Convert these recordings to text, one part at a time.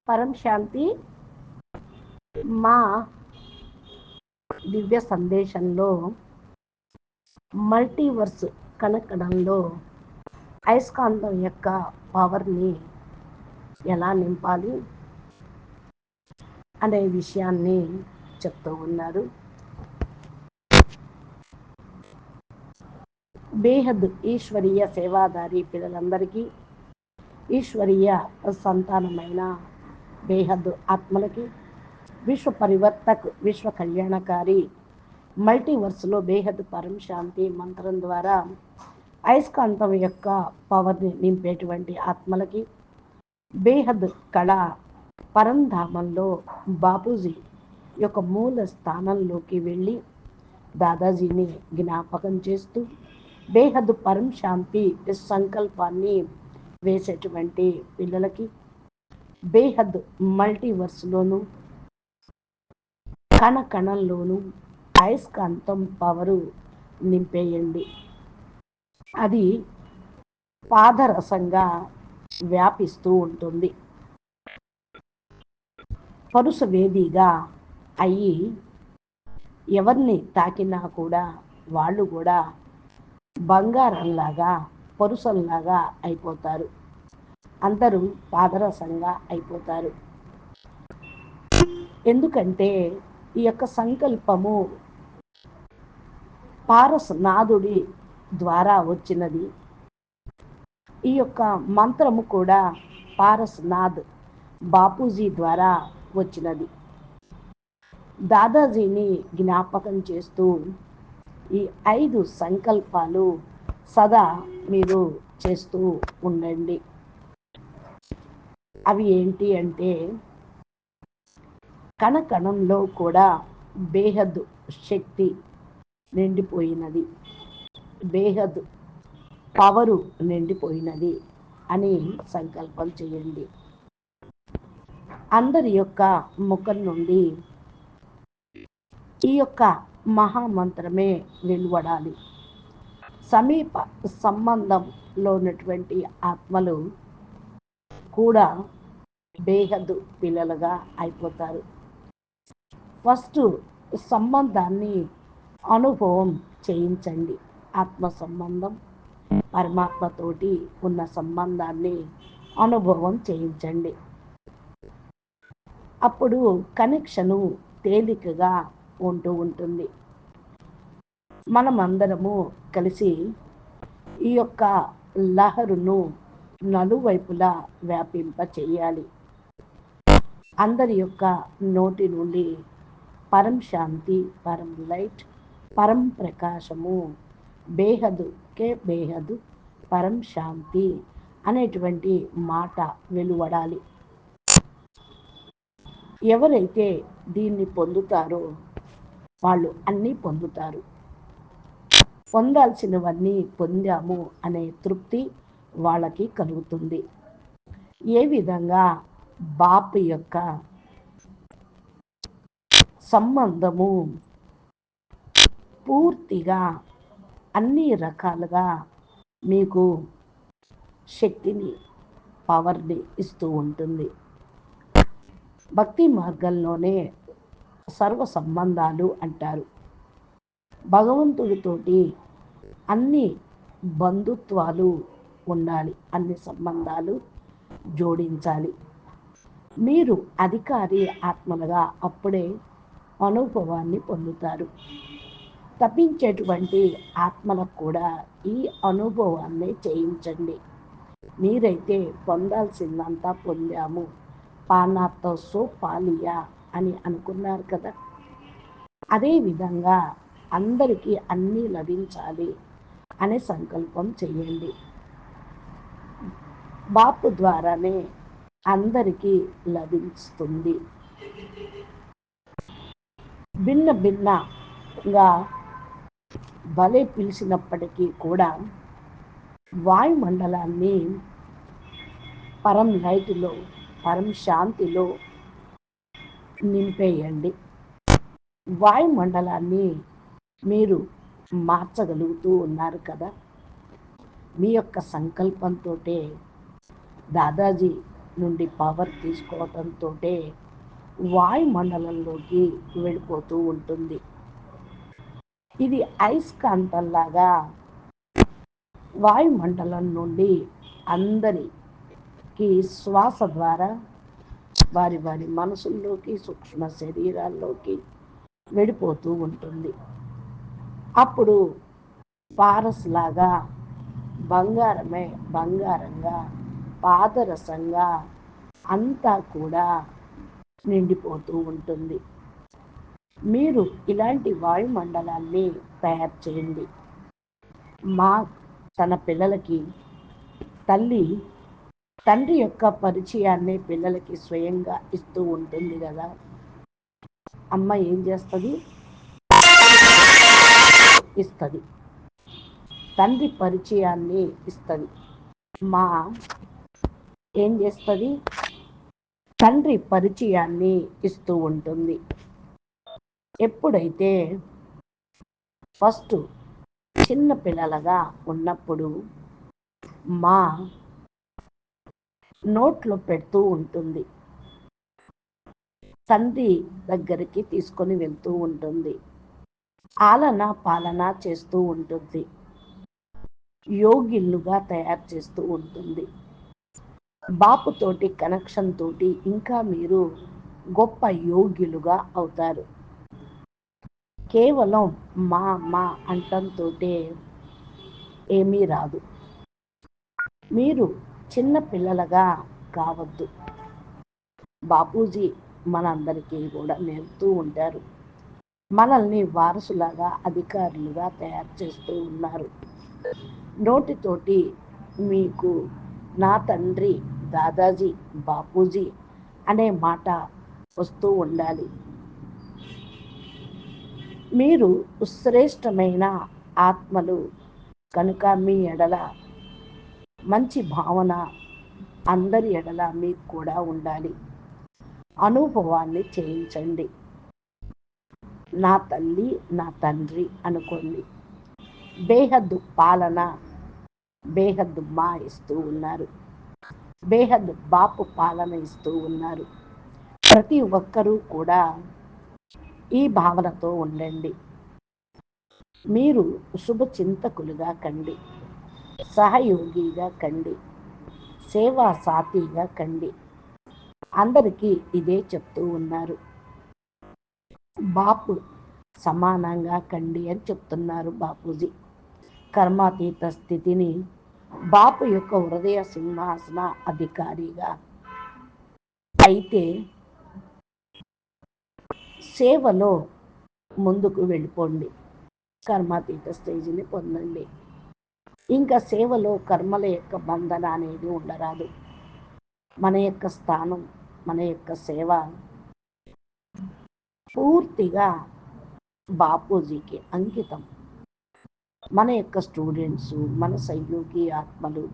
పరం శాంతి మా దివ్య సందేశంలో మల్టీవర్స్ కనెక్కడంలో అయస్కాంతం యొక్క పవర్ని ఎలా నింపాలి అనే విషయాన్ని చెప్తూ ఉన్నారు. బేహద్ ఈశ్వరీయ సేవాదారి పిల్లలందరికీ, ఈశ్వరీయ సంతానమైన బేహద్ ఆత్మలకి, విశ్వ పరివర్తక్, విశ్వ కళ్యాణకారి మల్టీవర్స్లో బేహద్ పరం శాంతి మంత్రం ద్వారా అయస్కాంతం యొక్క పవర్ని నింపేటువంటి ఆత్మలకి, బేహద్ కళ పరంధామంలో బాపూజీ యొక్క మూల స్థానంలోకి వెళ్ళి దాదాజీని జ్ఞాపకం చేస్తూ బేహద్ పరం శాంతి సంకల్పాన్ని వేసేటువంటి పిల్లలకి, బేహద్ మల్టీవర్స్లోను కణ కణంలోనూ అయస్కాంతం పవరు నింపేయండి. అది పాదరసంగా వ్యాపిస్తూ ఉంటుంది. పరుస వేదిగా అయ్యి ఎవరిని తాకినా కూడా వాళ్ళు కూడా బంగారంలాగా, పరుసంలాగా అయిపోతారు. అందరూ పాదరసంగా అయిపోతారు. ఎందుకంటే ఈ యొక్క సంకల్పము పారసనాథుడి ద్వారా వచ్చినది. ఈ యొక్క మంత్రము కూడా పారసనాథ్ బాపూజీ ద్వారా వచ్చినది. దాదాజీని జ్ఞాపకం చేస్తూ ఈ 5 సంకల్పాలు సదా మీరు చేస్తూ ఉండండి. అవి ఏంటి అంటే, కణకణంలో కూడా బేహద్ శక్తి నిండిపోయినది, బేహద్ పవరు నిండిపోయినది అని సంకల్పం చేయండి. అందరి యొక్క ముఖం నుండి ఈ యొక్క మహామంత్రమే వెలువడాలి. సమీప సంబంధంలో ఉన్నటువంటి ఆత్మలు కూడా బేహద్ పిల్లలుగా అయిపోతారు. ఫస్ట్ సంబంధాన్ని అనుభవం చేయించండి. ఆత్మ సంబంధం, పరమాత్మతోటి ఉన్న సంబంధాన్ని అనుభవం చేయించండి. అప్పుడు కనెక్షను తేలికగా ఉంటూ ఉంటుంది. మనమందరము కలిసి ఈ యొక్క లహరును నలువైపులా వ్యాపింప చేయాలి. అందరి యొక్క నోటి నుండి పరం శాంతి, పరం లైట్, పరం ప్రకాశము, బేహద్ కే బేహద్ పరం శాంతి అనేటువంటి మాట వెలువడాలి. ఎవరైతే దీన్ని పొందుతారో వాళ్ళు అన్నీ పొందుతారు. పొందాల్సినవన్నీ పొందాము అనే తృప్తి వాళ్ళకి కలుగుతుంది. ఏ విధంగా బాపు యొక్క సంబంధము పూర్తిగా అన్ని రకాలుగా మీకు శక్తిని, పవర్ని ఇస్తూ ఉంటుంది. భక్తి మార్గంలోనే సర్వ సంబంధాలు అంటారు. భగవంతుడితోటి అన్ని బంధుత్వాలు ఉండాలి, అన్ని సంబంధాలు జోడించాలి. మీరు అధికారి ఆత్మలుగా అప్పుడే అనుభవాన్ని పొందుతారు. తప్పించేటువంటి ఆత్మలకు కూడా ఈ అనుభవాన్ని చేయించండి. మీరైతే పొందాల్సిందంతా పొందాము, పానాతో సో పాలియా అని అనుకున్నారు కదా. అదేవిధంగా అందరికీ అన్నీ లభించాలి అనే సంకల్పం చేయండి. బాపు ద్వారానే అందరికీ లభిస్తుంది. భిన్న భిన్నగా భలే పిలిచినప్పటికీ కూడా వాయుమండలాన్ని పరం లైట్లో, పరం శాంతిలో నింపేయండి. వాయుమండలాన్ని మీరు మార్చగలుగుతూ ఉన్నారు కదా. మీ యొక్క సంకల్పంతో దాదాజీ నుండి పవర్ తీసుకోవటంతో వాయుమండలంలోకి వెళ్ళిపోతూ ఉంటుంది. ఇది అయస్కాంతంలాగా వాయుమండలం నుండి అందరికి శ్వాస ద్వారా వారి వారి మనసుల్లోకి, సూక్ష్మ శరీరాల్లోకి వెళ్ళిపోతూ ఉంటుంది. అప్పుడు పారస్ లాగా బంగారమే బంగారంగా, పాదరసంగా అంతా కూడా నిండిపోతూ ఉంటుంది. మీరు ఇలాంటి వాయుమండలాన్ని తయారు చేయండి. మా తన పిల్లలకి తండ్రి యొక్క పరిచయాన్ని పిల్లలకి స్వయంగా ఇస్తూ ఉంటుంది కదా. అమ్మ ఏం చేస్తుంది? ఇస్తుంది. తండ్రి పరిచయాన్ని ఇస్తుంది. మా ఏం చేస్తుంది? తండ్రి పరిచయాన్ని ఇస్తూ ఉంటుంది. ఎప్పుడైతే ఫస్ట్ చిన్న పిల్లలుగా ఉన్నప్పుడు మా నోట్లో పెడుతూ ఉంటుంది, తండ్రి దగ్గరికి తీసుకొని వెళ్తూ ఉంటుంది, ఆలన పాలన చేస్తూ ఉంటుంది, యోగిలుగా తయారు చేస్తూ ఉంటుంది. బాపుతోటి కనెక్షన్ తోటి ఇంకా మీరు గొప్ప యోగ్యులుగా అవుతారు. కేవలం మా మా అంటంతో ఏమీ రాదు. మీరు చిన్న పిల్లలుగా కావద్దు. బాపూజీ మనందరికీ కూడా నేర్పుతూ ఉంటారు. మనల్ని వారసులాగా, అధికారులుగా తయారు చేస్తూ ఉన్నారు. నోటితోటి మీకు నా తండ్రి దాదాజీ, బాపూజీ అనే మాట వస్తూ ఉండాలి. మీరు శ్రేష్టమైన ఆత్మలు కనుక మీ ఎడల మంచి భావన అందరి ఎడల మీకు కూడా ఉండాలి. అనుభవాన్ని చేయించండి. నా తల్లి, నా తండ్రి అనుకోండి. బేహద్దు పాలన, బేహద్దు మా ఇస్తూ ఉన్నారు, బేహద్దు బాపు పాలన ఇస్తూ ఉన్నారు. ప్రతి ఒక్కరూ కూడా ఈ భావనతో ఉండండి. మీరు శుభచింతకులుగా కండి, సహయోగిగా కండి, సేవా సాతిగా కండి. అందరికీ ఇదే చెప్తూ ఉన్నారు. బాపు సమానంగా కండి అని చెప్తున్నారు బాపూజీ. కర్మాతీత స్థితిని బాపు యొక్క హృదయ సింహాసన అధికారిగా అయితే సేవలో ముందుకు వెళ్ళిపోండి. కర్మాతీత స్టేజిని పొందండి. ఇంకా సేవలో కర్మల యొక్క బంధన అనేది ఉండరాదు. మన యొక్క స్థానం, మన యొక్క సేవ పూర్తిగా బాపూజీకి అంకితం. మన యొక్క స్టూడెంట్స్, మన సహయోగి ఆత్మలు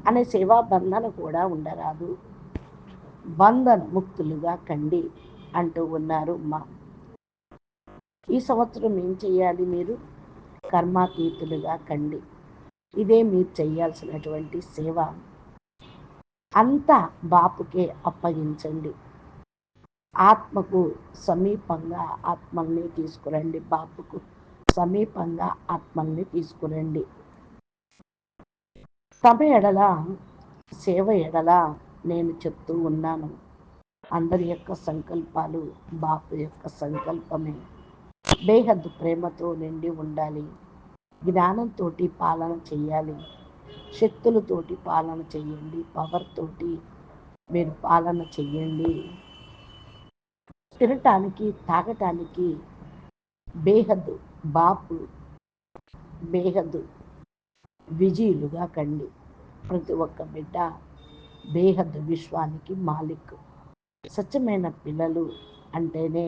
అనే సేవా బంధన కూడా ఉండరాదు. బంధన్ ముక్తులుగా కండి అంటూ ఉన్నారు మా. ఈ సంవత్సరం ఏం చేయాలి? మీరు కర్మాతీతులుగా కండి. ఇదే మీరు చేయాల్సినటువంటి సేవ. అంతా బాపుకే అప్పగించండి. ఆత్మకు సమీపంగా ఆత్మల్ని తీసుకురండి. బాపుకు సమీపంగా ఆత్మల్ని తీసుకురండి. తమ ఎడల, సేవ ఎడల నేను చెప్తూ ఉన్నాను. అందరి యొక్క సంకల్పాలు బాపు యొక్క సంకల్పమే. బేహద్దు ప్రేమతో నిండి ఉండాలి. జ్ఞానంతో పాలన చెయ్యాలి. శక్తులతోటి పాలన చెయ్యండి. పవర్ తోటి మీరు పాలన చెయ్యండి. తినటానికి, తాగటానికి బేహద్దు బాపు, బేహద్దు విజయులుగా కండి. ప్రతి ఒక్క బిడ్డ బేహద్దు విశ్వానికి మాలిక్. స్వచ్ఛమైన పిల్లలు అంటేనే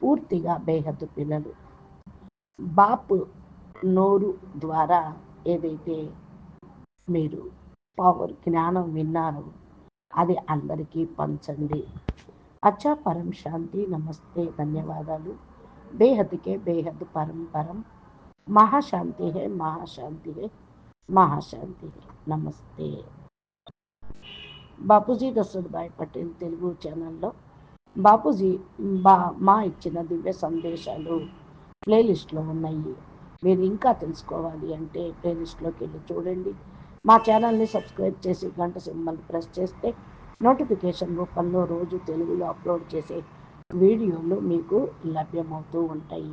పూర్తిగా బేహద్దు పిల్లలు. బాపు నోరు ద్వారా ఏదైతే మీరు పవర్ జ్ఞానం విన్నారో అది అందరికీ పంచండి. అచ్చా, పరం శాంతి. నమస్తే, ధన్యవాదాలు. బేహద్ కే బేహద్ పరం పరం. महाशांति है, महाशांति है, महाशांति है। नमस्ते। బాపూజీ దశరథభాయ్ పటేల్ తెలుగు ఛానల్లో బాపూజీ బా మా ఇచ్చిన దివ్య సందేశాలు ప్లేలిస్ట్లో ఉన్నాయి. మీరు ఇంకా తెలుసుకోవాలి అంటే ప్లేలిస్ట్లోకి వెళ్ళి చూడండి. మా ఛానల్ని సబ్స్క్రైబ్ చేసి గంట సింబల్ ప్రెస్ చేస్తే నోటిఫికేషన్ రూపంలో రోజు తెలుగులో అప్లోడ్ చేసే వీడియోలు మీకు లభ్యమవుతూ ఉంటాయి.